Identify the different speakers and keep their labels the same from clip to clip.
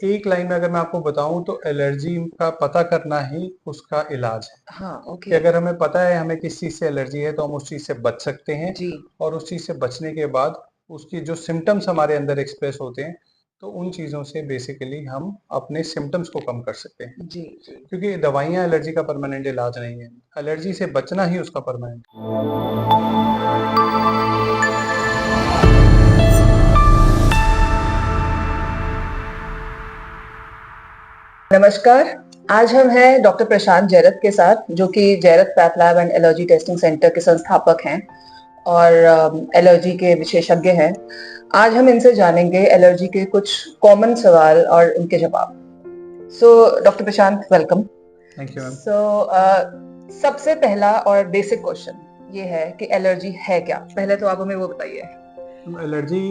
Speaker 1: एक लाइन में अगर मैं आपको बताऊं तो एलर्जी का पता करना ही उसका इलाज है।
Speaker 2: हाँ,
Speaker 1: कि
Speaker 2: ओके।
Speaker 1: अगर हमें पता है हमें किस चीज से एलर्जी है तो हम उस चीज से बच सकते हैं।
Speaker 2: जी,
Speaker 1: और उस चीज से बचने के बाद उसकी जो सिम्टम्स हमारे अंदर एक्सप्रेस होते हैं, तो उन चीजों से बेसिकली हम अपने सिम्टम्स को कम कर सकते हैं।
Speaker 2: जी, जी।
Speaker 1: क्योंकि दवाइयाँ एलर्जी का परमानेंट इलाज नहीं है। एलर्जी से बचना ही उसका परमानेंट।
Speaker 2: नमस्कार। आज हम हैं डॉक्टर प्रशांत जैरत के साथ, जो कि Jairat path lab and allergy testing centre के संस्थापक हैं और एलर्जी के विशेषज्ञ हैं। आज हम इनसे जानेंगे एलर्जी के कुछ कॉमन सवाल और उनके जवाब। So doctor Prashant, welcome.
Speaker 1: Thank you ma'am.
Speaker 2: So सबसे पहला और बेसिक क्वेश्चन ये है कि एलर्जी है क्या? पहले तो आप हमें वो बताइए।
Speaker 1: एलर्जी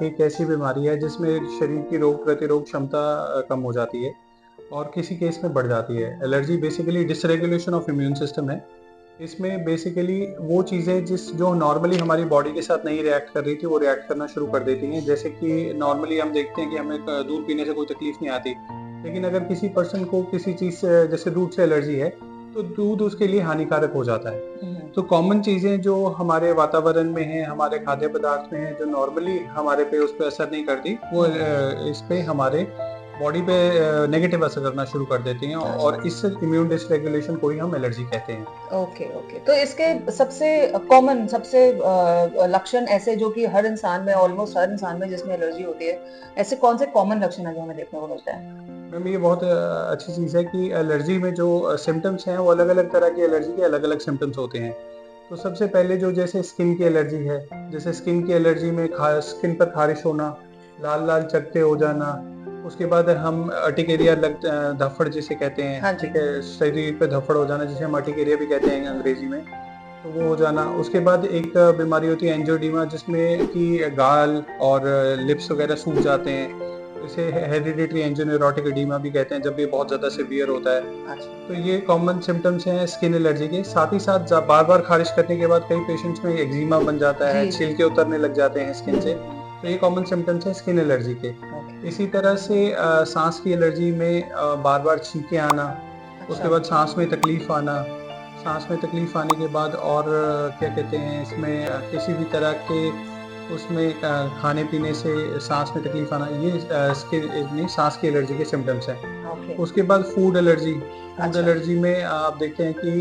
Speaker 1: एक ऐसी बीमारी है जिसमें शरीर की रोग प्रतिरोध क्षमता कम हो जाती है और किसी केस में बढ़ जाती है। Allergy basically dysregulation of immune system है। इसमें बेसिकली वो चीज़ें जो नॉर्मली हमारी बॉडी के साथ नहीं रिएक्ट कर रही थी वो रिएक्ट करना शुरू कर देती हैं। जैसे कि नॉर्मली हम देखते हैं कि हमें दूध पीने से कोई तकलीफ नहीं आती, लेकिन अगर किसी पर्सन को किसी चीज़ से जैसे दूध से एलर्जी है तो दूध उसके लिए हानिकारक हो जाता है। तो कॉमन चीज़ें जो हमारे वातावरण में हैं, हमारे खाद्य पदार्थ में हैं, जो नॉर्मली हमारे पे उस पे असर नहीं करती, वो इस पे हमारे बॉडी पे नेगेटिव असर करना शुरू कर देती हैं और इस इम्यून डिसरेगुलेशन को ही हम एलर्जी कहते हैं।
Speaker 2: Okay, okay. तो इसके सबसे कॉमन, सबसे लक्षण ऐसे जो कि हर इंसान में, ऑलमोस्ट हर इंसान में जिसमें एलर्जी होती है, ऐसे कौन से कॉमन लक्षण हैं जो हमें देखने को मिलते हैं?
Speaker 1: मैम ये बहुत अच्छी चीज़ है कि एलर्जी में जो सिम्टम्स हैं वो अलग-अलग तरह की एलर्जी के अलग-अलग सिम्टम्स होते हैं। तो सबसे पहले जो जैसे स्किन की एलर्जी है, जैसे स्किन की एलर्जी में स्किन पर ख़ारिश होना, लाल-लाल चकत्ते हो जाना, उसके बाद हम अर्टिकेरिया धब्बड़ जिसे कहते हैं,
Speaker 2: हाँ जी।
Speaker 1: ठीक है? शरीर पे धब्बड़ हो जाना जिसे हम अर्टिकेरिया भी कहते हैं अंग्रेज़ी में, तो वो हो जाना। उसके बाद एक बीमारी होती है एंजियोडीमा जिसमें कि गाल और लिप्स वग़ैरह सूख जाते हैं। इसे हेरिडिटरी एंजियोनेक्रोटिक एडीमा भी कहते हैं जब ये बहुत ज़्यादा सीवियर होता है।
Speaker 2: अच्छा।
Speaker 1: तो ये कॉमन सिम्पटम्स हैं स्किन एलर्जी के। साथ ही साथ बार-बार ख़ारिश करने के बाद कई पेशेंट्स में एक्जिमा बन जाता है,
Speaker 2: जी, जी।
Speaker 1: छिलके उतरने लग जाते हैं स्किन से। तो ये कॉमन सिम्पटम्स हैं स्किन एलर्जी के।
Speaker 2: ओके।
Speaker 1: इसी तरह से साँस की एलर्जी में बार-बार छींकें आना, उसके
Speaker 2: अच्छा।
Speaker 1: बाद साँस में तकलीफ़ आना, साँस में तकलीफ़ आने के बाद और क्या कहते हैं इसमें किसी भी तरह के उसमें खाने-पीने से साँस में तकलीफ़ आना, ये साँस की एलर्जी के सिम्पटम्स हैं।
Speaker 2: ओके।
Speaker 1: उसके बाद फूड एलर्जी। फूड
Speaker 2: अच्छा।
Speaker 1: एलर्जी में आप देखते हैं कि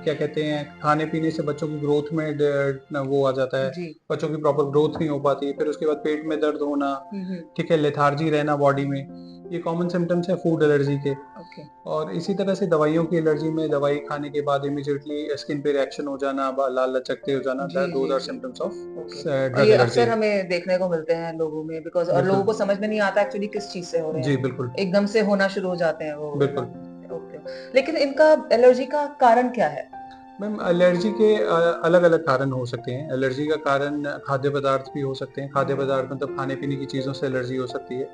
Speaker 1: क्या कहते हैं खाने-पीने से बच्चों की ग्रोथ में वो आ जाता है,
Speaker 2: जी।
Speaker 1: बच्चों की प्रॉपर ग्रोथ नहीं हो पाती। फिर उसके बाद पेट में दर्द होना,
Speaker 2: हुँ।
Speaker 1: ठीक है, लेथार्जी रहना बॉडी में, ये कॉमन सिम्पटम्स हैं फूड एलर्जी के।
Speaker 2: ओके।
Speaker 1: और इसी तरह से दवाइयों की एलर्जी में दवाई खाने के बाद इमीडिएटली स्किन पे रिएक्शन हो जाना, लाल लचकते हो जाना,
Speaker 2: जी,
Speaker 1: दोज़
Speaker 2: जी,
Speaker 1: आर
Speaker 2: जी।
Speaker 1: Symptoms of
Speaker 2: okay. और
Speaker 1: ड्रग
Speaker 2: ये
Speaker 1: एलर्जी।
Speaker 2: अक्सर हमें देखने को मिलते हैं लोगों में, बिकॉज़ और लोगों
Speaker 1: बिल्कुल।
Speaker 2: को समझ में नहीं आता एक्चुअली किस चीज़ से हो रहे
Speaker 1: जी,
Speaker 2: हैं।
Speaker 1: बिल्कुल।
Speaker 2: एकदम से होना शुरू हो जाते हैं वो
Speaker 1: बिल्कुल।
Speaker 2: एकदम। ओके। लेकिन इनका, एलर्जी का कारण क्या है?
Speaker 1: मैम एलर्जी के अलग-अलग कारण हो सकते हैं। एलर्जी का कारण खाद्य पदार्थ भी हो सकते हैं। खाद्य पदार्थ मतलब खाने-पीने की चीज़ों से एलर्जी हो सकती है।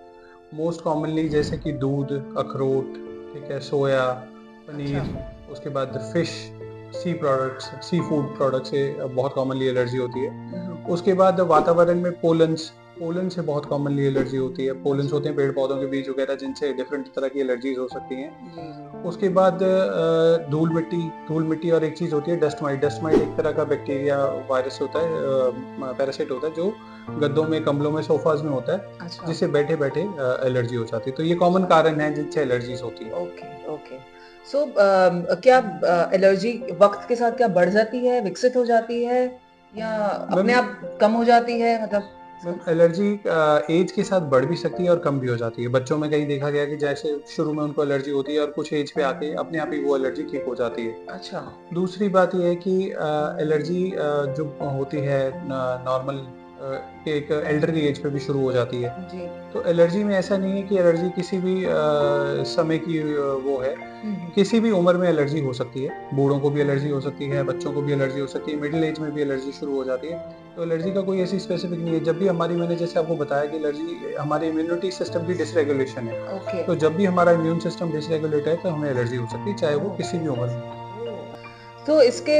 Speaker 1: मोस्ट कॉमनली जैसे कि दूध, अखरोट, ठीक है, सोया,
Speaker 2: अच्छा।
Speaker 1: पनीर, उसके बाद फिश, सी प्रोडक्ट्स, सी फूड प्रोडक्ट से बहुत कॉमनली एलर्जी होती है।
Speaker 2: हुँ।
Speaker 1: उसके बाद वातावरण में पोलेंस, पोलन से बहुत कॉमनली एलर्जी होती है। पोलेंस
Speaker 2: अच्छा।
Speaker 1: होते हैं पेड़-पौधों के बीज वगैरह जिनसे डिफरेंट तरह की एलर्जीज़ हो सकती हैं।
Speaker 2: जी, जी।
Speaker 1: उसके बाद धूल मिट्टी और एक चीज़ होती है डस्ट माइट। डस्ट माइट एक तरह का बैक्टीरिया वायरस होता है, पैरासाइट होता है जो गद्दों में, कंबलों में, सोफ़ाज़ में होता है,
Speaker 2: अच्छा।
Speaker 1: जिससे बैठे-बैठे एलर्जी हो जाती है। तो ये कॉमन
Speaker 2: अच्छा।
Speaker 1: कारण हैं जिनसे एलर्जीज़ होती हैं।
Speaker 2: Okay, okay. सो क्या एलर्जी वक़्त के साथ क्या बढ़ जाती है, विकसित हो जाती है या
Speaker 1: मैम
Speaker 2: अपने आप कम हो जाती है? मतलब
Speaker 1: मैम
Speaker 2: इसका
Speaker 1: एलर्जी ऐज के साथ बढ़ भी सकती है और कम भी हो जाती है। बच्चों में कहीं देखा गया है कि जैसे शुरू में उनको एलर्जी होती है और कुछ ऐज पे आके अपने आप ही वो एलर्जी ठीक हो जाती है।
Speaker 2: अच्छा।
Speaker 1: दूसरी बात ये है कि एलर्जी जो होती है नॉर्मल एक एल्डरली एज पे भी शुरू हो जाती है।
Speaker 2: जी।
Speaker 1: तो एलर्जी में ऐसा नहीं है कि एलर्जी किसी भी समय की वो है।
Speaker 2: हुँ।
Speaker 1: किसी भी उम्र में एलर्जी हो सकती है। बूढ़ों को भी एलर्जी हो सकती है, बच्चों को भी एलर्जी हो सकती है, मिडल एज में भी एलर्जी शुरू हो जाती है। तो एलर्जी का कोई ऐसी स्पेसिफिक नहीं है। जब भी हमारी मैंने जैसे आपको बताया कि एलर्जी हमारे इम्यूनिटी सिस्टम की डिसरेगुलेशन है।
Speaker 2: ओके।
Speaker 1: तो जब भी हमारा इम्यून सिस्टम डिसरेगुलेट है तो हमें एलर्जी हो सकती है, चाहे वो
Speaker 2: ओके,
Speaker 1: किसी भी उम्र में हो।
Speaker 2: ओह! तो इसके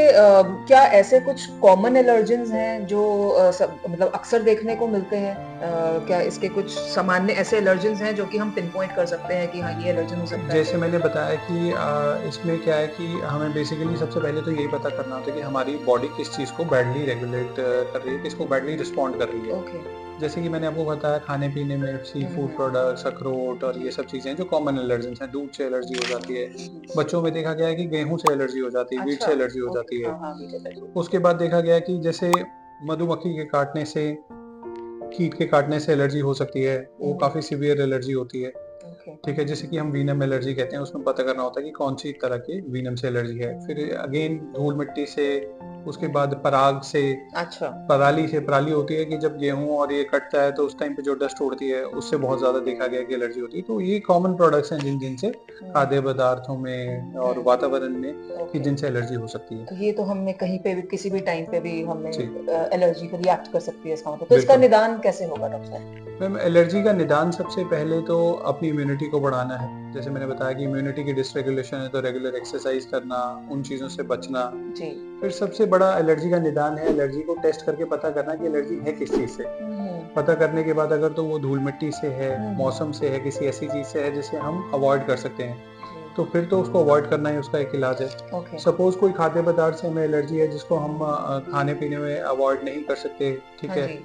Speaker 2: क्या ऐसे कुछ कॉमन एलर्जेंस हैं जो मतलब अक्सर देखने को मिलते हैं? क्या इसके कुछ सामान्य ऐसे एलर्जेंस हैं जो कि हम पिन पॉइंट कर सकते हैं कि हाँ, ये एलर्जन हो सकता है?
Speaker 1: जैसे मैंने बताया कि इसमें क्या है कि हमें बेसिकली सबसे पहले तो यही पता करना होता है कि हमारी बॉडी किस चीज़ को बैडली रेगुलेट कर रही है, किसको बैडली रिस्पॉन्ड कर रही है।
Speaker 2: ओके।
Speaker 1: जैसे कि मैंने आपको बताया खाने-पीने में सी फूड प्रोडक्ट्स, अखरोट और ये सब चीज़ें जो कॉमन एलर्जेंस हैं, दूध से एलर्जी हो जाती है। बच्चों में देखा गया है कि गेहूँ से एलर्जी हो जाती है, वीट
Speaker 2: अच्छा,
Speaker 1: से एलर्जी हो
Speaker 2: ओके।
Speaker 1: जाती है।
Speaker 2: हाँ, हाँ, मीठे लड्डू।
Speaker 1: उसके बाद देखा गया है कि जैसे मधुमक्खी के काटने से, कीट के काटने से एलर्जी हो सकती है, वो काफ़ी सीवियर एलर्जी होती है।
Speaker 2: ओके।
Speaker 1: ठीक है, जैसे कि हम वीनम एलर्जी कहते हैं, उसमें पता करना होता है कि कौन-सी तरह की वीनम से एलर्जी है। फिर अगेन धूल-मिट्टी से, उसके बाद पराग से,
Speaker 2: अच्छा।
Speaker 1: पराली से। पराली होती है कि जब गेहूँ और ये कटता है तो उस टाइम पे जो डस्ट उड़ती है, उससे बहुत ज़्यादा देखा गया है कि एलर्जी होती है। तो ये कॉमन प्रोडक्ट्स हैं जिनसे खाद्य पदार्थों में और वातावरण में कि
Speaker 2: ओके।
Speaker 1: जिनसे एलर्जी हो सकती है।
Speaker 2: तो ये तो हमने कहीं पे भी किसी भी टाइम पे भी हमें
Speaker 1: जी,
Speaker 2: एलर्जी को रिएक्ट कर सकती है इसका मतलब। तो इसका
Speaker 1: बिल्कुल।
Speaker 2: निदान कैसे होगा डॉक्टर साहब?
Speaker 1: मैम एलर्जी का निदान सबसे पहले तो अपनी इम्यूनिटी को बढ़ाना है। जैसे मैंने बताया कि इम्यूनिटी की डिसरेगुलेशन है तो रेगुलर एक्सरसाइज करना, उन चीज़ों से बचना।
Speaker 2: जी।
Speaker 1: फिर सबसे बड़ा एलर्जी का निदान है एलर्जी को टेस्ट करके पता करना कि एलर्जी है किस चीज़ से। पता करने के बाद अगर तो वो धूल-मिट्टी से है, मौसम से है, किसी ऐसी चीज़ से है जिसे हम अवॉइड कर सकते हैं, तो फिर तो उसको अवॉइड करना ही उसका एक इलाज है।
Speaker 2: ओके।
Speaker 1: सपोज़ कोई खाद्य पदार्थ से हमें एलर्जी है जिसको हम खाने-पीने में अवॉइड नहीं कर सकते, ठीक
Speaker 2: हाँ
Speaker 1: है?
Speaker 2: जी।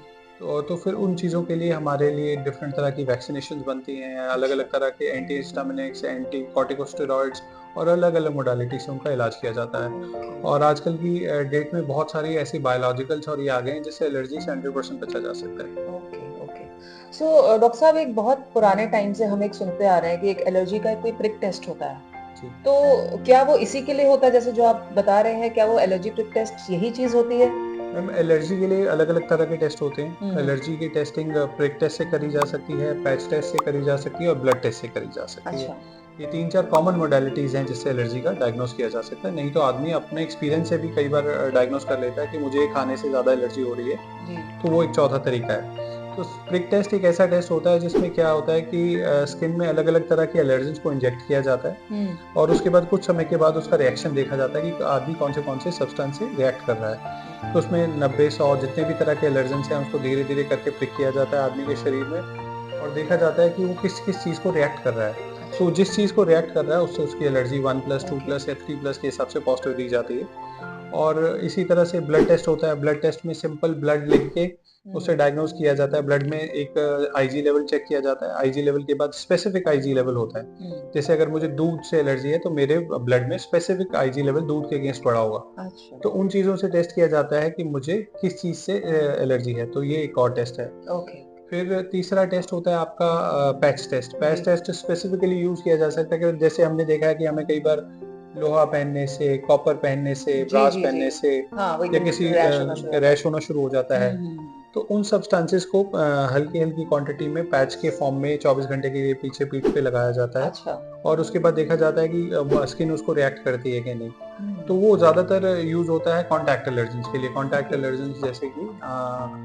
Speaker 1: तो फिर उन चीज़ों के लिए हमारे लिए डिफरेंट तरह की वैक्सीनेशंस बनती हैं, अलग-अलग तरह के एंटी हिस्टामिनिक्स, एंटी कॉर्टिकोस्टेरॉइड्स और अलग-अलग मोडालिटी से उनका इलाज किया जाता है।
Speaker 2: ओके।
Speaker 1: और आजकल की डेट में बहुत सारी ऐसी बायोलॉजिकल्स और ये आ गए हैं जिससे एलर्जी से 100% बचा जा सकता है।
Speaker 2: Okay, okay. सो डॉक्टर साहब एक बहुत पुराने टाइम से हम एक सुनते आ रहे हैं कि एक एलर्जी का कोई प्रिक टेस्ट होता है।
Speaker 1: जी।
Speaker 2: तो क्या वो इसी के लिए होता है जैसे जो आप बता रहे हैं, क्या वो एलर्जी प्रिक टेस्ट यही चीज़ होती है?
Speaker 1: मैम एलर्जी के लिए अलग-अलग तरह के टेस्ट होते हैं।
Speaker 2: हुँ, हुँ।
Speaker 1: एलर्जी की टेस्टिंग प्रिक टेस्ट से करी जा सकती है, पैच टेस्ट से करी जा सकती है और ब्लड टेस्ट से करी जा सकती है।
Speaker 2: अच्छा।
Speaker 1: ये 3-4 कॉमन मोडालिटीज़ हैं जिससे एलर्जी का डायग्नोज़ किया जा सकता है। नहीं तो आदमी अपने एक्सपीरियंस से भी कई बार डायग्नोज़ कर लेता है कि मुझे ये खाने से ज़्यादा एलर्जी हो रही है,
Speaker 2: जी।
Speaker 1: तो वो एक चौथा तरीका है। तो प्रिक टेस्ट एक ऐसा टेस्ट होता है जिसमें क्या होता है कि स्किन में अलग-अलग तरह के एलर्जेंस को इंजेक्ट किया जाता है
Speaker 2: हुँ।
Speaker 1: और उसके बाद कुछ समय के बाद उसका रिएक्शन देखा जाता है कि आदमी कौन से सब्सटेंस से रिएक्ट कर रहा है। तो उसमें 90-100 जितने भी तरह के एलर्जेंस हैं उसको धीरे-धीरे करके प्रिक किया जाता है आदमी के शरीर में और देखा जाता है कि वो किस-किस चीज़ को रिएक्ट कर रहा है। तो जिस चीज़ को रिएक्ट कर रहा है उससे उसकी एलर्जी 1+, 2+ या 3+ के हिसाब से पॉज़िटिव दी जाती है। और इसी तरह से ब्लड टेस्ट होता है। ब्लड टेस्ट में सिंपल ब्लड लेके उसे डायग्नोज़ किया जाता है। ब्लड में एक आईजी लेवल चेक किया जाता है। आईजी लेवल के बाद स्पेसिफिक आईजी लेवल होता है। जैसे अगर मुझे दूध से एलर्जी है तो मेरे ब्लड में स्पेसिफिक आईजी लेवल दूध के अगेंस्ट बढ़ा होगा।
Speaker 2: अच्छा।
Speaker 1: तो उन चीज़ों से टेस्ट किया जाता है कि मुझे किस चीज़ से एलर्जी है, तो ये एक और टेस्ट है।
Speaker 2: ओके।
Speaker 1: फिर तीसरा टेस्ट होता है आपका पैच टेस्ट। पैच
Speaker 2: जी।
Speaker 1: टेस्ट स्पेसिफिकली यूज़ किया जा सकता है कि जैसे हमने देखा है कि हमें कई बार लोहा पहनने से, कॉपर पहनने से,
Speaker 2: जी,
Speaker 1: ब्रास
Speaker 2: जी, जी।
Speaker 1: पहनने से
Speaker 2: हाँ, वो
Speaker 1: या
Speaker 2: एकदम
Speaker 1: किसी
Speaker 2: रैश होना शुरू होता है।
Speaker 1: रैश होना शुरू हो जाता है।
Speaker 2: हुँ।
Speaker 1: तो उन सब्सटेंसेस को हल्की-हल्की क्वांटिटी में पैच के फॉर्म में 24 घंटे के लिए पीछे पीठ पे लगाया जाता है
Speaker 2: अच्छा।
Speaker 1: और उसके बाद देखा जाता है कि स्किन उसको रिएक्ट करती है कि नहीं। तो
Speaker 2: हुँ।
Speaker 1: वो ज़्यादातर यूज़ होता है कॉन्टैक्ट एलर्जेंस के लिए। Contact
Speaker 2: okay.
Speaker 1: एलर्जेंस जैसे कि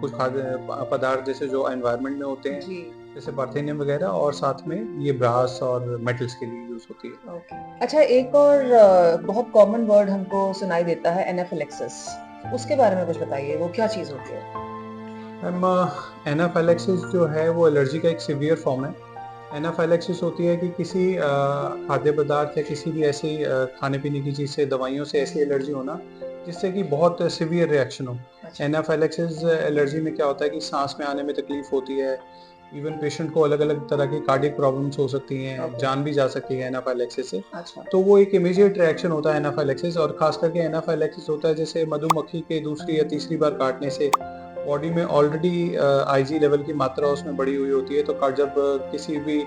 Speaker 1: कुछ खाद्य पदार्थ जैसे जो एनवायरनमेंट में होते हैं,
Speaker 2: जी।
Speaker 1: जैसे पार्थेनियम वगैरह और साथ में ये ब्रास और मेटल्स के लिए यूज़ होती है।
Speaker 2: ओके। अच्छा एक और बहुत कॉमन वर्ड हमको सुनाई देता है एनाफिलैक्सिस। उसके बारे में कुछ बताइए, वो क्या चीज़ होती है?
Speaker 1: मैम एनाफाइलैक्सिस जो है वो एलर्जी का एक सीवियर फॉर्म है। एनाफाइलैक्सिस होती है कि किसी खाद्य पदार्थ या किसी भी ऐसी खाने-पीने की चीज़ से, दवाइयों से ऐसी एलर्जी होना जिससे कि बहुत सीवियर रिएक्शन हो।
Speaker 2: अच्छा।
Speaker 1: एनाफाइलैक्सिस एलर्जी में क्या होता है कि साँस में आने में तकलीफ़ होती है। इवन पेशेंट को अलग-अलग तरह की कार्डियक प्रॉब्लम्स हो सकती हैं,
Speaker 2: ओके।
Speaker 1: जान भी जा सकती है एनाफाइलैक्सिस से।
Speaker 2: अच्छा।
Speaker 1: तो वो एक इमीडिएट रिएक्शन होता है एनाफाइलैक्सिस और ख़ास करके एनाफाइलैक्सिस होता है जैसे मधुमक्खी के दूसरी या तीसरी बार काटने से बॉडी में ऑलरेडी आईजी लेवल की मात्रा उसमें बढ़ी हुई होती है, तो जब किसी भी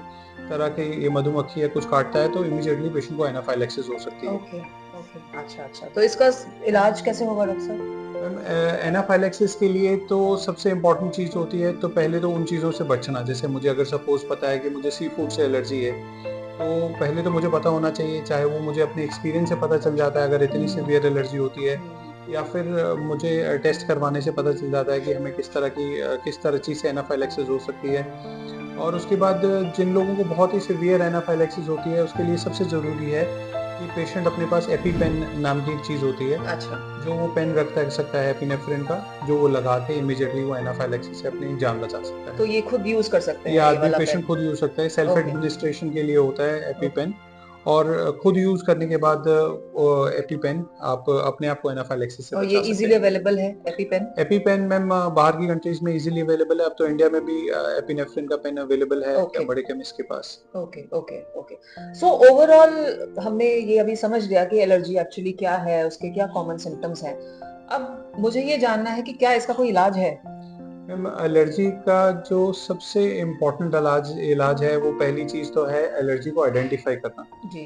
Speaker 1: तरह के ये मधुमक्खी या कुछ काटता है तो इमीडिएटली पेशेंट को एनाफाइलैक्सिस हो सकती है।
Speaker 2: Okay, okay. अच्छा, अच्छा। तो इसका इलाज कैसे होगा डॉक्टर साहब?
Speaker 1: मैम एनाफाइलैक्सिस के लिए तो सबसे इम्पोर्टेंट चीज़ होती है तो पहले तो उन चीज़ों से बचना। जैसे मुझे अगर सपोज़ पता है कि मुझे सी फूड से एलर्जी है, तो पहले तो मुझे पता होना चाहिए, चाहे वो मुझे अपने एक्सपीरियंस से पता चल जाता है अगर इतनी सीवियर एलर्जी होती है या फिर मुझे टेस्ट करवाने से पता चल जाता है कि हमें किस तरह चीज़ से एनाफाइलैक्सिस हो सकती है। और उसके बाद जिन लोगों को बहुत ही सीवियर एनाफाइलैक्सिस होती है उसके लिए सबसे ज़रूरी है कि कि पेशेंट अपने पास एपीपेन नाम की एक चीज़ होती है,
Speaker 2: अच्छा।
Speaker 1: जो वो पेन रख सकता है एपिनेफ्रिन का, जो वो लगा के इमीडिएटली वो एनाफाइलैक्सिस से अपनी जान बचा सकता
Speaker 2: तो
Speaker 1: है।
Speaker 2: ये खुद यूज कर सकते
Speaker 1: ये
Speaker 2: हैं ये
Speaker 1: आदमी
Speaker 2: वाला
Speaker 1: पेशेंट
Speaker 2: पेन?
Speaker 1: खुद यूज़ सकता है, सेल्फ
Speaker 2: ओके।
Speaker 1: एडमिनिस्ट्रेशन के लिए होता है
Speaker 2: ओके।
Speaker 1: एपीपेन। और खुद यूज़ करने के बाद एपीपेन आप अपने आप को एनाफाइलैक्सिस से
Speaker 2: और ये
Speaker 1: बचा सकते
Speaker 2: इजीली
Speaker 1: हैं।
Speaker 2: अवेलेबल है एपीपेन?
Speaker 1: एपीपेन मैम बाहर की कंट्रीज में इजीली अवेलेबल है, अब तो इंडिया में भी एपिनेफ्रिन का पेन अवेलेबल है
Speaker 2: ओके।
Speaker 1: बड़े केमिस्ट के पास।
Speaker 2: Okay. Okay. Okay. So overall हमने ये अभी समझ लिया कि एलर्जी एक्चुअली क्या है, उसके क्या कॉमन सिम्टम्स हैं। अब मुझे ये जानना है कि क्या इसका कोई इलाज है?
Speaker 1: मैम एलर्जी का जो सबसे इम्पोर्टेंट इलाज इलाज है, वो पहली चीज़ तो है एलर्जी को आइडेंटिफाई करना।
Speaker 2: जी।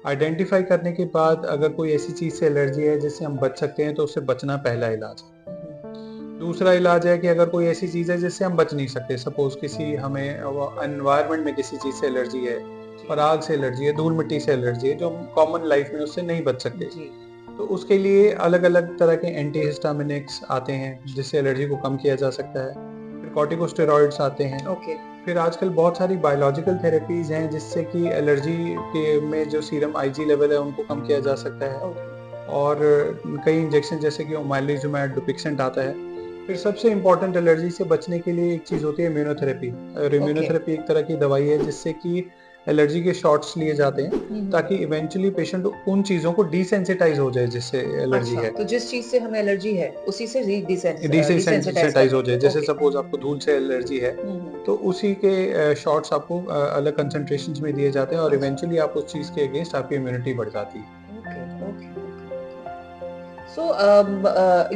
Speaker 1: आइडेंटिफाई करने के बाद अगर कोई ऐसी चीज़ से एलर्जी है जिससे हम बच सकते हैं, तो उससे बचना पहला इलाज है। दूसरा इलाज है कि अगर कोई ऐसी चीज़ है जिससे हम बच नहीं सकते, सपोज़ किसी हमें एनवायरनमेंट में किसी चीज़ से एलर्जी है, पराग से एलर्जी है, धूल मिट्टी से एलर्जी है, जो हम कॉमन लाइफ में उससे नहीं बच सकते।
Speaker 2: जी।
Speaker 1: तो उसके लिए अलग-अलग तरह के एंटीहिस्टामिनिक्स आते हैं, जिससे एलर्जी को कम किया जा सकता है। फिर कॉर्टिकोस्टेरॉइड्स आते हैं।
Speaker 2: ओके।
Speaker 1: फिर आजकल बहुत सारी बायोलॉजिकल थेरेपीज़ हैं, जिससे कि एलर्जी के में जो सीरम आईजी लेवल है, उनको कम किया जा सकता है।
Speaker 2: ओके।
Speaker 1: और कई इंजेक्शन जैसे कि ओमाइलिजुमैब, डुपिक्सेंट आता है। फिर सबसे इम्पोर्टेंट एलर्जी से बचने के लिए एक चीज़ होती है इम्यूनोथेरेपी। और
Speaker 2: ओके।
Speaker 1: इम्यूनोथेरेपी एक तरह की दवाई है, जिससे कि एलर्जी के शॉट्स लिए जाते हैं, ताकि इवेंचुअली पेशेंट उन चीज़ों को डिसेंसिटाइज़ हो जाए जिससे एलर्जी
Speaker 2: अच्छा,
Speaker 1: है।
Speaker 2: तो जिस चीज से हमें एलर्जी है उसी से डिसेंसिटाइज
Speaker 1: डिसेंसिटाइज़ हो
Speaker 2: करने
Speaker 1: जाए,
Speaker 2: के।
Speaker 1: जैसे
Speaker 2: ओके।
Speaker 1: सपोज़ आपको धूल से एलर्जी है, तो उसी के शॉट्स आपको अलग कंसंट्रेशंस में दिए जाते हैं, और
Speaker 2: अच्छा।
Speaker 1: इवेंचुअली आप उस चीज़ के अगेंस्ट आपकी इम्यूनिटी बढ़ जाती है।
Speaker 2: ओके। ओके। सो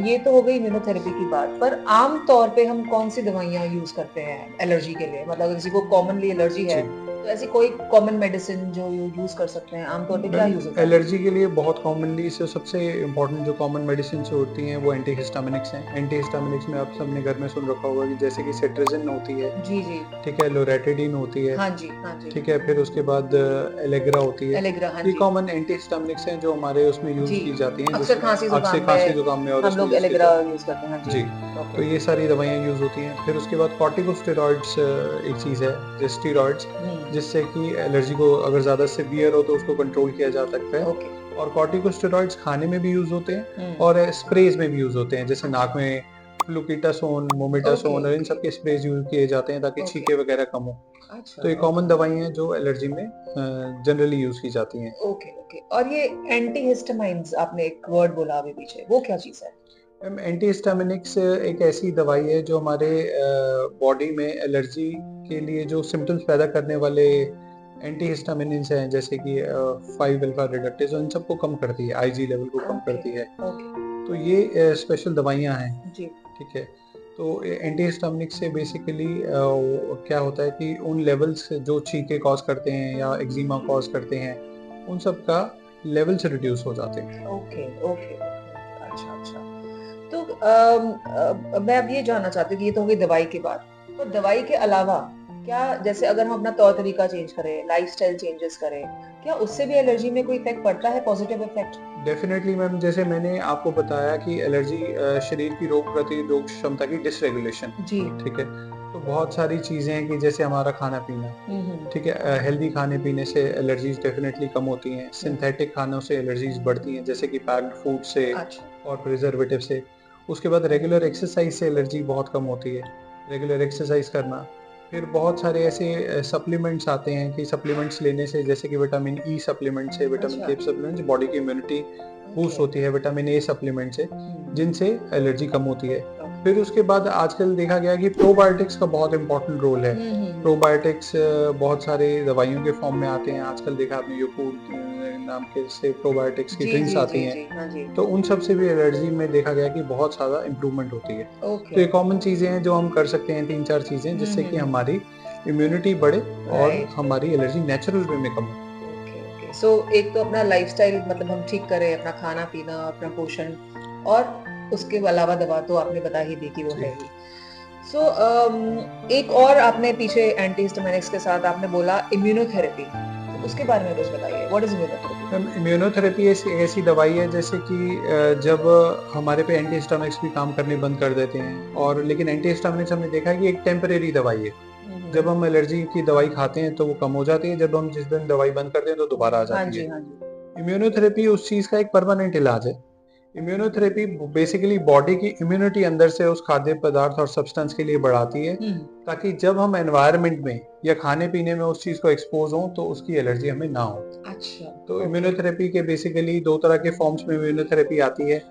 Speaker 2: ये तो हो गई इम्यूनोथेरेपी की बात, पर आम तौर पे हम कौन सी दवाइयाँ यूज करते हैं एलर्जी के लिए? मतलब अगर किसी को कॉमनली एलर्जी है,
Speaker 1: जी।
Speaker 2: तो ऐसी कोई कॉमन मेडिसिन जो यूज कर सकते हैं, आम तौर पे क्या
Speaker 1: मैम
Speaker 2: यूज होता है?
Speaker 1: एलर्जी के लिए बहुत कॉमनली से सबसे इम्पोर्टेंट जो कॉमन मेडिसिन होती हैं, वो एंटीहिस्टामिनिक्स हैं। एंटीहिस्टामिनिक्स में आप सबने घर में सुन रखा होगा कि जैसे कि सेट्रिजिन होती है,
Speaker 2: जी जी।
Speaker 1: ठीक है, लोरेटिडिन होती है,
Speaker 2: हाँ जी, हाँ जी।
Speaker 1: ठीक है, फिर उसके बाद एलेग्रा होती है।
Speaker 2: एलेग्रा, हाँ
Speaker 1: ये
Speaker 2: जी।
Speaker 1: कॉमन एंटीहिस्टामिनिक्स हैं जो हमारे उसमें यूज़
Speaker 2: जी,
Speaker 1: की जाती हैं,
Speaker 2: अक्सर
Speaker 1: जिसमें
Speaker 2: खांसी
Speaker 1: अक्सर
Speaker 2: जुकाम
Speaker 1: खांसी
Speaker 2: में
Speaker 1: जुकाम में और
Speaker 2: हम
Speaker 1: उसमें
Speaker 2: लोग
Speaker 1: यूज़ की
Speaker 2: एलेग्रा
Speaker 1: जाती
Speaker 2: यूज करते हैं। हाँ
Speaker 1: है।
Speaker 2: जी।
Speaker 1: जी, तो
Speaker 2: ओके।
Speaker 1: ये सारी दवाइयाँ यूज़ होती हैं। फिर उसके बाद कॉर्टिकोस्टेरॉइड्स एक चीज़ है, जो स्टेरॉइड्स, जिससे कि एलर्जी को अगर ज़्यादा सीवियर हो तो उसको कंट्रोल किया जा सकता है।
Speaker 2: ओके।
Speaker 1: और कॉर्टिकोस्टेरॉइड्स खाने में भी यूज़ होते हैं,
Speaker 2: हम्म।
Speaker 1: और स्प्रेज में भी यूज़ होते हैं, जैसे नाक में फ्लूकिटासोन,
Speaker 2: ओके।
Speaker 1: मोमेटासोन और इन
Speaker 2: ओके।
Speaker 1: सब के स्प्रेज यूज़ किए जाते हैं, ताकि
Speaker 2: ओके।
Speaker 1: छींके वगैरह कम हो।
Speaker 2: अच्छा।
Speaker 1: तो ये कॉमन
Speaker 2: ओके।
Speaker 1: दवाइयाँ हैं जो एलर्जी में जनरली यूज़ की जाती हैं।
Speaker 2: ओके। ओके। और ये एंटीहिस्टामाइन्स आपने एक वर्ड बोला अभी पीछे, वो क्या चीज है?
Speaker 1: मैम एंटीहिस्टामिनिक्स एक ऐसी दवाई है जो हमारे बॉडी में एलर्जी के लिए जो सिम्पटम्स पैदा करने वाले एंटीहिस्टामिन्स हैं, जैसे कि 5 अल्फा रिडक्टेज, इन सबको कम करती है, आईजी लेवल को कम
Speaker 2: ओके।
Speaker 1: करती है।
Speaker 2: ओके।
Speaker 1: तो ये स्पेशल दवाइयाँ हैं,
Speaker 2: जी।
Speaker 1: ठीक है। तो एंटीहिस्टामिनिक से बेसिकली क्या होता है कि उन लेवल्स जो छींके कॉज करते हैं या एक्जिमा कॉज करते हैं, उन सब का लेवल्स रिड्यूस हो जाते हैं।
Speaker 2: ओके। ओके। अच्छा। अच्छा। तो मैं अब ये जानना चाहती हूँ कि ये तो हो गई दवाई की बात। तो दवाई के अलावा क्या, जैसे अगर हम अपना तौर तरीका चेंज करें, लाइफस्टाइल चेंजेस करें, क्या उससे भी एलर्जी में कोई इफेक्ट पड़ता है, पॉजिटिव इफेक्ट?
Speaker 1: डेफिनेटली मैम, जैसे मैंने आपको बताया कि एलर्जी शरीर की रोग प्रतिरोध क्षमता की डिसरेगुलेशन,
Speaker 2: जी।
Speaker 1: ठीक है। तो बहुत सारी चीज़ें हैं कि जैसे हमारा खाना पीना, ठीक है, हेल्दी खाने पीने से एलर्जीज डेफिनेटली कम होती हैं। सिंथेटिक खानों से एलर्जीज बढ़ती हैं, जैसे कि पैक्ड फूड से
Speaker 2: अच्छा।
Speaker 1: और प्रिजर्वेटिव से। उसके बाद रेगुलर एक्सरसाइज से एलर्जी बहुत कम होती है, रेगुलर एक्सरसाइज करना। फिर बहुत सारे ऐसे सप्लीमेंट्स आते हैं कि सप्लीमेंट्स लेने से, जैसे कि विटामिन ई सप्लीमेंट से, विटामिन
Speaker 2: अच्छा।
Speaker 1: के सप्लीमेंट, बॉडी की इम्यूनिटी बूस्ट
Speaker 2: ओके।
Speaker 1: होती है, विटामिन ए सप्लीमेंट से, जिनसे एलर्जी कम होती है।
Speaker 2: ओके।
Speaker 1: फिर उसके बाद आजकल देखा गया कि प्रोबायोटिक्स का बहुत इंपॉर्टेंट रोल है। प्रोबायोटिक्स बहुत सारे दवाइयों के फॉर्म में आते हैं। आजकल देखा आपने यूफूड नाम के से प्रोबायोटिक्स की
Speaker 2: जी
Speaker 1: ड्रिंक्स
Speaker 2: जी
Speaker 1: आती
Speaker 2: जी
Speaker 1: हैं,
Speaker 2: जी। हाँ जी।
Speaker 1: तो उन सब से भी एलर्जी में देखा गया कि बहुत ज़्यादा इम्प्रूवमेंट होती है। तो
Speaker 2: ओके।
Speaker 1: ये कॉमन चीज़ें हैं जो हम कर सकते हैं, 3-4 चीज़ें, जिससे कि हमारी इम्यूनिटी बढ़े और
Speaker 2: राइट।
Speaker 1: हमारी एलर्जी नेचुरल वे में कम हो।
Speaker 2: ओके। ओके। सो एक तो अपना लाइफस्टाइल मतलब हम ठीक करें, अपना खाना पीना, अपना पोषण, और उसके अलावा दवा तो आपने बता ही दी कि वो
Speaker 1: जी।
Speaker 2: है ही। सो एक और आपने पीछे एंटीहिस्टामिनिक्स के साथ आपने बोला इम्यूनोथेरेपी, तो उसके बारे में कुछ बताइए, what is immunotherapy?
Speaker 1: Ma'am immunotherapy ऐसी ऐसी दवाई है, जैसे कि जब हमारे पे एंटीहिस्टामिनिक्स भी काम करने बंद कर देते हैं, और लेकिन एंटीहिस्टामिनिक्स हमने देखा है कि एक टेम्परेरी दवाई है। जब हम एलर्जी की दवाई खाते हैं तो वो कम हो जाती है, जब हम जिस दिन दवाई बंद करते हैं तो दोबारा आ
Speaker 2: हाँ
Speaker 1: जाती है।
Speaker 2: जी, हाँ जी।
Speaker 1: इम्यूनोथेरेपी उस चीज का एक परमानेंट इलाज है। इम्यूनोथेरेपी बेसिकली बॉडी की इम्यूनिटी अंदर से उस खाद्य पदार्थ और सब्सटेंस के लिए बढ़ाती है, ताकि जब हम एनवायरनमेंट में या खाने पीने में उस चीज को एक्सपोज हों तो उसकी एलर्जी हमें ना हो।
Speaker 2: अच्छा,
Speaker 1: तो
Speaker 2: ओके।
Speaker 1: इम्यूनोथेरेपी के बेसिकली दो तरह के फॉर्म्स में इम्यूनोथेरेपी आती है।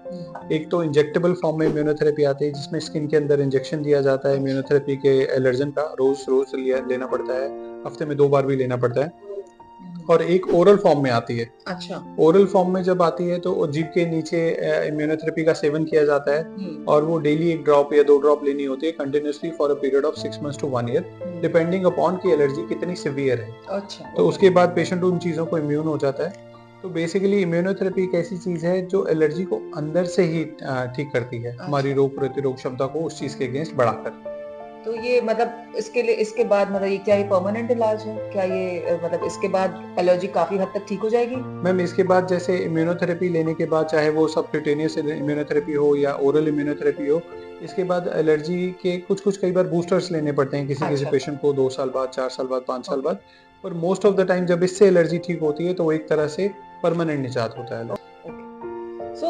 Speaker 1: एक तो इंजेक्टेबल फॉर्म में इम्यूनोथेरेपी आती है, जिसमें स्किन के अंदर इंजेक्शन दिया जाता है
Speaker 2: अच्छा।
Speaker 1: इम्यूनोथेरेपी के एलर्जन का, रोज रोज लेना पड़ता है, हफ्ते में 2 बार भी लेना पड़ता है। और एक ओरल फॉर्म में आती है।
Speaker 2: अच्छा।
Speaker 1: ओरल फॉर्म में जब आती है तो जीभ के नीचे इम्यूनोथेरेपी का सेवन किया जाता है, और वो डेली 1 ड्रॉप या 2 ड्रॉप लेनी होती है continuously for a period of 6 months to 1 year, depending upon की एलर्जी कितनी सिवियर है।
Speaker 2: अच्छा,
Speaker 1: तो उसके बाद पेशेंट उन चीज़ों को इम्यून हो जाता है। तो बेसिकली इम्यूनोथेरेपी एक ऐसी चीज़ है जो एलर्जी को अंदर से ही ठीक करती है, हमारी रोग प्रतिरोध क्षमता को उस चीज़ के अगेंस्ट बढ़ाकर।
Speaker 2: तो ये मतलब इसके बाद मतलब ये क्या ये परमानेंट इलाज है? क्या ये मतलब इसके बाद एलर्जी काफ़ी हद तक ठीक हो जाएगी?
Speaker 1: मैम इसके बाद जैसे इम्यूनोथेरेपी लेने के बाद, चाहे वो सबक्यूटेनियस इम्यूनोथेरेपी हो या ओरल इम्यूनोथेरेपी हो, इसके बाद एलर्जी के कुछ कई बार बूस्टर्स लेने पड़ते हैं किसी
Speaker 2: अच्छा।
Speaker 1: पेशेंट को 2 साल बाद, 4 साल बाद, 5 साल
Speaker 2: ओके।
Speaker 1: बाद। पर मोस्ट ऑफ द टाइम जब इससे एलर्जी ठीक होती है तो वो एक तरह से परमानेंट निजात होता है।
Speaker 2: सो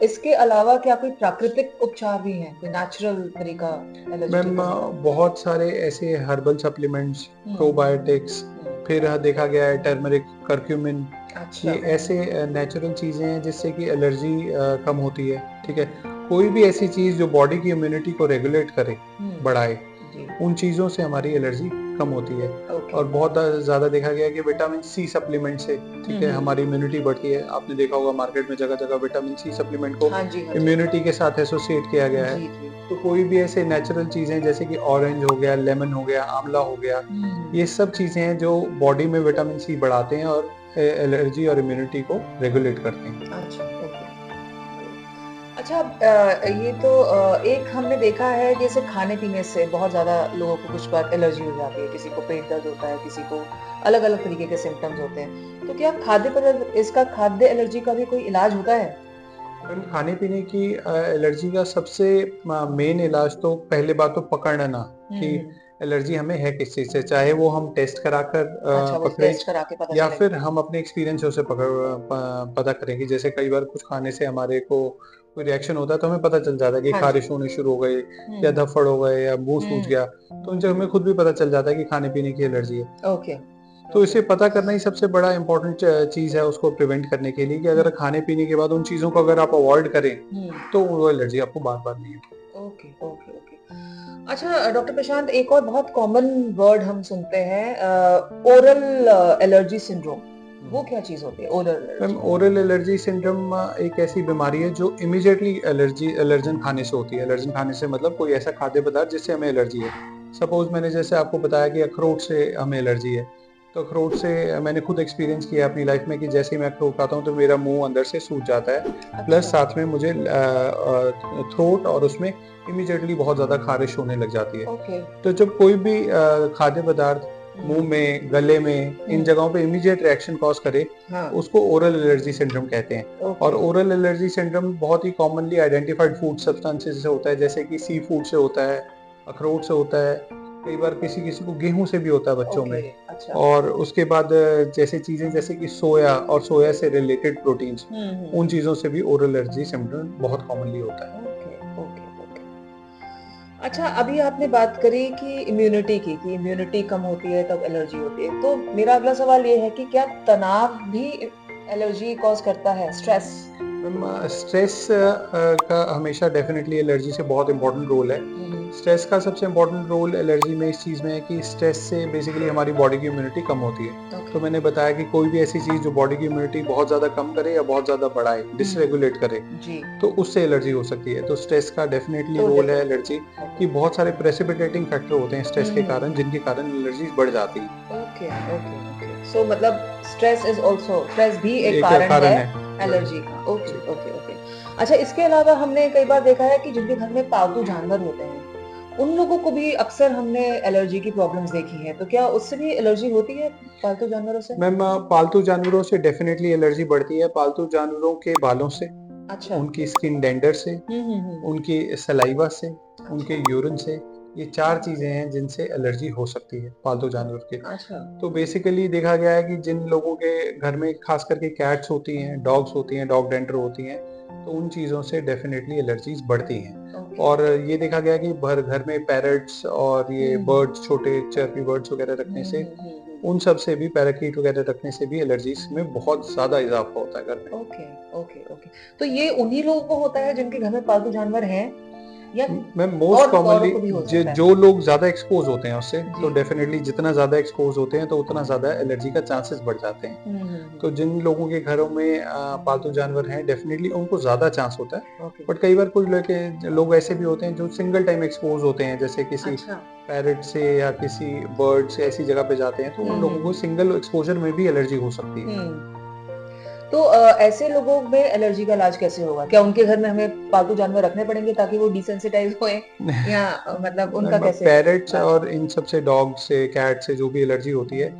Speaker 2: इसके अलावा क्या कोई प्राकृतिक उपचार भी हैं? कोई नेचुरल तरीका एलर्जी ठीक
Speaker 1: मैम
Speaker 2: करने का?
Speaker 1: बहुत सारे ऐसे हर्बल सप्लीमेंट्स, प्रोबायोटिक्स,
Speaker 2: हुँ।
Speaker 1: फिर देखा गया है टर्मरिक, करक्यूमिन,
Speaker 2: अच्छा।
Speaker 1: ये ऐसे नेचुरल चीज़ें हैं जिससे कि एलर्जी कम होती है। ठीक है, कोई भी ऐसी चीज़ जो बॉडी की इम्यूनिटी को रेगुलेट करे, बढ़ाए,
Speaker 2: जी।
Speaker 1: उन चीज़ों से हमारी एलर्जी कम होती है।
Speaker 2: ओके।
Speaker 1: और बहुत ज़्यादा देखा गया है कि विटामिन सी सप्लीमेंट से, ठीक है, हमारी इम्यूनिटी बढ़ती है। आपने देखा होगा मार्केट में जगह-जगह विटामिन सी सप्लीमेंट को
Speaker 2: हाँ जी, हाँ जी।
Speaker 1: इम्यूनिटी के साथ एसोसिएट किया गया है।
Speaker 2: जी, जी।
Speaker 1: तो कोई भी ऐसे नेचुरल चीज़ें जैसे कि ऑरेंज हो गया, लेमन हो गया, आंवला हो गया, ये सब चीज़ें हैं जो बॉडी में विटामिन सी बढ़ाते हैं और एलर्जी और इम्यूनिटी को रेगुलेट करते हैं।
Speaker 2: अच्छा, ओके। अच्छा ये तो एक हमने देखा है जैसे खाने-पीने से बहुत ज़्यादा लोगों को कुछ बार एलर्जी हो जाती है, किसी को पेट दर्द होता है, किसी को अलग-अलग तरीके के सिम्पटम्स होते हैं। तो क्या खाद्य पदार्थ इसका खाद्य एलर्जी का भी कोई इलाज होता है?
Speaker 1: मैम खाने-पीने की एलर्जी का सबसे मेन इलाज तो पहले बात तो पकड़ना कि एलर्जी हमें है किस चीज़ से, चाहे वो हम टेस्ट कराकर
Speaker 2: अच्छा, वो
Speaker 1: पकड़ें,
Speaker 2: टेस्ट करा के पता
Speaker 1: या
Speaker 2: चलेगा।
Speaker 1: फिर हम अपने एक्सपीरियंस से पता करें कि जैसे कई बार कुछ खाने से हमारे को कोई रिएक्शन होता है तो हमें पता चल जाता है कि
Speaker 2: हाँ जी।
Speaker 1: खारिश होनी शुरू हो गई, या धफ़ड़ हो गए, या मुँह सूज गया, तो उनसे हमें खुद भी पता चल जाता है कि खाने-पीने की एलर्जी है।
Speaker 2: ओके।
Speaker 1: तो इसे पता करना ही सबसे बड़ा इम्पोर्टेंट चीज़ है उसको प्रिवेंट करने के लिए, कि अगर खाने-पीने के बाद उन चीज़ों को अगर आप अवॉइड करें, तो वो एलर्जी आपको बार-बार नहीं होगी।
Speaker 2: Okay, okay, okay. अच्छा डॉक्टर प्रशांत एक और बहुत कॉमन वर्ड हम सुनते हैं ओरल एलर्जी सिंड्रोम। वो क्या चीज़ होती है oral
Speaker 1: ma'am
Speaker 2: allergy?
Speaker 1: Oral allergy syndrome एक ऐसी बीमारी है जो इमीडिएटली एलर्जन खाने से होती है। एलर्जन खाने से मतलब कोई ऐसा खाद्य पदार्थ जिससे हमें एलर्जी है। सपोज मैंने जैसे आपको बताया कि अखरोट से हमें एलर्जी है, तो अखरोट से मैंने खुद एक्सपीरियंस किया अपनी लाइफ में कि जैसे ही मैं अखरोट खाता हूँ तो मेरा मुंह अंदर से सूज जाता है, प्लस
Speaker 2: अच्छा।
Speaker 1: साथ में मुझे थ्रोट और उसमें इमीडिएटली बहुत ज़्यादा खारिश होने लग जाती है।
Speaker 2: ओके।
Speaker 1: तो जब कोई भी खाद्य पदार्थ मुंह में, गले में, इन जगहों पे इमीडिएट रिएक्शन कॉज करे,
Speaker 2: हाँ।
Speaker 1: उसको ओरल एलर्जी सिंड्रोम कहते हैं। और
Speaker 2: ओके।
Speaker 1: ओरल एलर्जी सिंड्रोम बहुत ही कॉमनली आइडेंटिफाइड फूड सब्सटेंसेस से होता है, जैसे कि सी फूड से होता है, अखरोट से होता है, कई बार किसी-किसी को गेहूँ से भी होता है बच्चों में।
Speaker 2: ओके, अच्छा।
Speaker 1: और उसके बाद जैसे चीज़ें जैसे कि सोया और सोया से रिलेटेड प्रोटीन्स, उन चीज़ों से भी ओरल एलर्जी सिंड्रोम बहुत कॉमनली होता है।
Speaker 2: Okay, okay, okay. अच्छा अभी आपने बात करी कि इम्यूनिटी की कि इम्यूनिटी कम होती है तब एलर्जी होती है। तो मेरा अगला सवाल ये है कि क्या तनाव भी एलर्जी कॉज करता है? स्ट्रेस?
Speaker 1: मैम स्ट्रेस का हमेशा डेफिनेटली एलर्जी से बहुत इम्पोर्टेंट रोल है। स्ट्रेस का सबसे इम्पोर्टेंट रोल एलर्जी में इस चीज़ में है कि स्ट्रेस से बेसिकली हमारी बॉडी की इम्यूनिटी कम होती है। तो मैंने बताया कि कोई भी ऐसी चीज़ जो बॉडी की इम्यूनिटी बहुत ज़्यादा कम करे या बहुत ज़्यादा बढ़ाए, डिसरेगुलेट करे,
Speaker 2: जी।
Speaker 1: तो उससे एलर्जी हो सकती है। तो स्ट्रेस का डेफिनेटली
Speaker 2: तो
Speaker 1: रोल है
Speaker 2: डेफिनेटली
Speaker 1: एलर्जी, कि बहुत सारे प्रेसिपिटेटिंग फैक्टर होते हैं स्ट्रेस के कारण, जिनके कारण एलर्जीज बढ़ जाती है।
Speaker 2: Okay, okay, okay. सो मतलब स्ट्रेस भी एक
Speaker 1: एक
Speaker 2: कारण
Speaker 1: कारण
Speaker 2: है
Speaker 1: है।
Speaker 2: एलर्जी का। ओके,
Speaker 1: जी।
Speaker 2: Okay, okay. अच्छा इसके अलावा हमने कई बार देखा है कि जिनके घर में पालतू जानवर होते हैं, उन लोगों को भी अक्सर हमने एलर्जी की प्रॉब्लम्स देखी हैं। तो क्या उससे भी एलर्जी होती है पालतू जानवरों से?
Speaker 1: मैम पालतू जानवरों से डेफिनेटली एलर्जी बढ़ती है। पालतू जानवरों के बालों से,
Speaker 2: अच्छा।
Speaker 1: उनकी स्किन डेंडर से, उनकी सलाइवा से, उनके यूरिन से, ये 4 चीजें हैं जिनसे एलर्जी हो सकती है पालतू जानवर के।
Speaker 2: अच्छा।
Speaker 1: तो बेसिकली देखा गया है कि जिन लोगों के घर में खास करके कैट्स होती हैं, डॉग्स होती हैं, डॉग डेंटर होती हैं, तो उन चीज़ों से डेफिनेटली एलर्जीज बढ़ती हैं।
Speaker 2: ओके।
Speaker 1: और ये देखा गया कि घर में पैरट्स और ये बर्ड्स, छोटे चर्पी बर्ड्स वगैरह रखने से, उन सब से भी, पैराकीट वगैरह रखने से भी एलर्जीज में बहुत ज़्यादा इज़ाफ़ा होता है घर में।
Speaker 2: Okay, okay, okay. तो ये उन्हीं लोगों को होता है जिनके घर में पालतू जानवर हैं या
Speaker 1: मैम मोस्ट
Speaker 2: और औरों
Speaker 1: कॉमनली
Speaker 2: को भी हो सकता है?
Speaker 1: जो लोग ज़्यादा एक्सपोज़ होते हैं उससे, तो
Speaker 2: जी।
Speaker 1: डेफिनेटली जितना ज़्यादा एक्सपोज़ होते हैं, तो उतना ज़्यादा एलर्जी का चांसेस बढ़ जाते हैं। तो जिन लोगों के घरों में पालतू जानवर हैं, डेफिनेटली उनको ज़्यादा चांस होता है।
Speaker 2: ओके।
Speaker 1: बट कई बार कुछ लोग ऐसे भी होते हैं जो सिंगल टाइम एक्सपोज़ होते हैं, जैसे किसी
Speaker 2: अच्छा।
Speaker 1: पैरट से या किसी बर्ड से ऐसी जगह पे जाते हैं, तो उन लोगों को सिंगल एक्सपोज़र में भी एलर्जी हो सकती है।
Speaker 2: तो ऐसे लोगों में एलर्जी का इलाज कैसे होगा? क्या उनके घर में हमें पालतू जानवर रखने पड़ेंगे ताकि वो डिसेंसिटाइज़ होएँ या मतलब उनका
Speaker 1: मैम
Speaker 2: कैसे
Speaker 1: पैरट्स
Speaker 2: इलाज
Speaker 1: और
Speaker 2: होगा?
Speaker 1: इन सब से, डॉग से, कैट से जो भी एलर्जी होती है,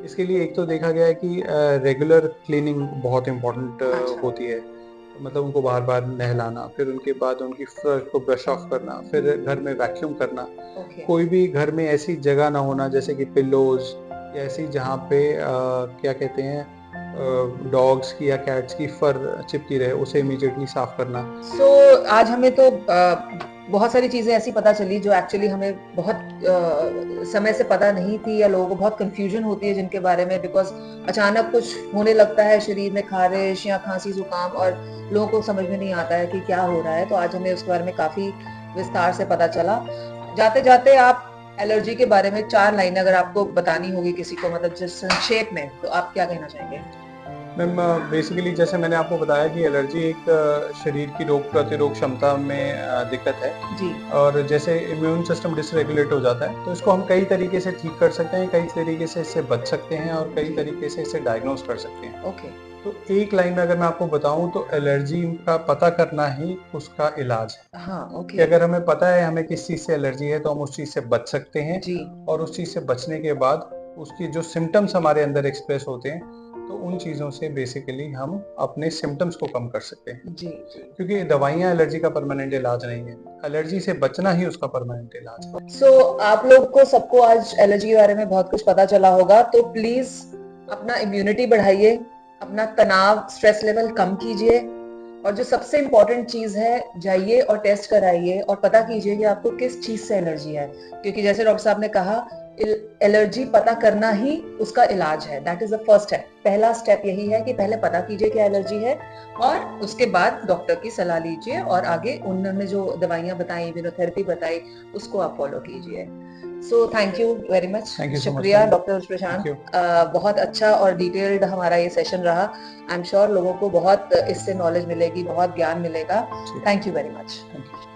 Speaker 1: इसके लिए एक तो देखा गया है कि रेगुलर क्लीनिंग बहुत इम्पोर्टेंट
Speaker 2: अच्छा।
Speaker 1: होती है। मतलब उनको बार-बार नहलाना, फिर उनके बाद उनकी फर को ब्रश ऑफ करना, फिर घर में वैक्यूम करना।
Speaker 2: ओके।
Speaker 1: कोई भी घर में ऐसी जगह ना होना जैसे कि पिल्लोज़ या ऐसी जहाँ पे क्या कहते हैं, डॉग्स की या कैट्स की फर चिपकी रहे, उसे इमीडिएटली साफ करना।
Speaker 2: सो आज हमें तो बहुत सारी चीज़ें ऐसी पता चली जो एक्चुअली हमें बहुत समय से पता नहीं थी या लोगों को बहुत कन्फ्यूजन होती है जिनके बारे में बिकॉज़ अचानक कुछ होने लगता है शरीर में ख़ारिश या खाँसी ज़ुकाम और लोगों को समझ में नहीं आता है कि क्या हो रहा है। तो आज हमें उसके बारे में काफ़ी विस्तार से पता चला। जाते-जाते आप एलर्जी के बारे में 4 लाइनें अगर आपको बतानी होगी किसी को मतलब जिस संक्षेप में, तो आप क्या कहना चाहेंगे?
Speaker 1: मैम बेसिकली जैसे मैंने आपको बताया कि एलर्जी एक शरीर की रोग प्रतिरोध क्षमता में दिक्कत है।
Speaker 2: जी।
Speaker 1: और जैसे इम्यून सिस्टम डिसरेगुलेट हो जाता है, तो इसको हम कई तरीके से ठीक कर सकते हैं, कई तरीके से इससे बच सकते हैं और कई
Speaker 2: जी।
Speaker 1: तरीके से इसे डायग्नोज कर सकते हैं।
Speaker 2: ओके।
Speaker 1: तो एक लाइन में अगर मैं आपको बताऊं, तो एलर्जी का पता करना ही उसका इलाज है।
Speaker 2: हाँ,
Speaker 1: कि
Speaker 2: ओके।
Speaker 1: अगर हमें पता है हमें किस चीज़ से एलर्जी है, तो हम उस चीज़ से बच सकते हैं।
Speaker 2: जी।
Speaker 1: और उस चीज़ से बचने के बाद उसकी जो सिम्पटम्स हमारे अंदर एक्सप्रेस होते हैं, तो उन चीज़ों से बेसिकली हम अपने सिम्पटम्स को कम कर सकते हैं।
Speaker 2: जी, जी।
Speaker 1: क्योंकि दवाइयाँ एलर्जी का परमानेंट इलाज नहीं है, एलर्जी से बचना ही उसका परमानेंट इलाज है।
Speaker 2: सो आप लोग को सबको आज एलर्जी के बारे में बहुत कुछ पता चला होगा तो प्लीज अपना इम्यूनिटी बढ़ाइए, अपना तनाव स्ट्रेस लेवल कम कीजिए और जो सबसे इम्पोर्टेंट चीज है जाइए और टेस्ट कराइए और पता कीजिए कि आपको किस चीज से एलर्जी है क्योंकि जैसे डॉक्टर साहब ने कहा एलर्जी पता करना ही उसका इलाज है। That is the first step. पहला स्टेप यही है कि पहले पता कीजिए क्या एलर्जी है और उसके बाद डॉक्टर की सलाह लीजिए और आगे उन्होंने जो दवाइयां बताई, इम्यूनोथेरेपी बताई, उसको आप फॉलो कीजिए। So thank you very much.
Speaker 1: Thank you so much
Speaker 2: शुक्रिया
Speaker 1: ma'am.
Speaker 2: Doctor
Speaker 1: thank
Speaker 2: Prashant.
Speaker 1: You.
Speaker 2: बहुत अच्छा और डिटेल्ड हमारा ये सेशन रहा। आई एम श्योर लोगों को बहुत इससे नॉलेज मिलेगी, बहुत ज्ञान मिलेगा।
Speaker 1: जी,
Speaker 2: thank you very much.
Speaker 1: Thank you.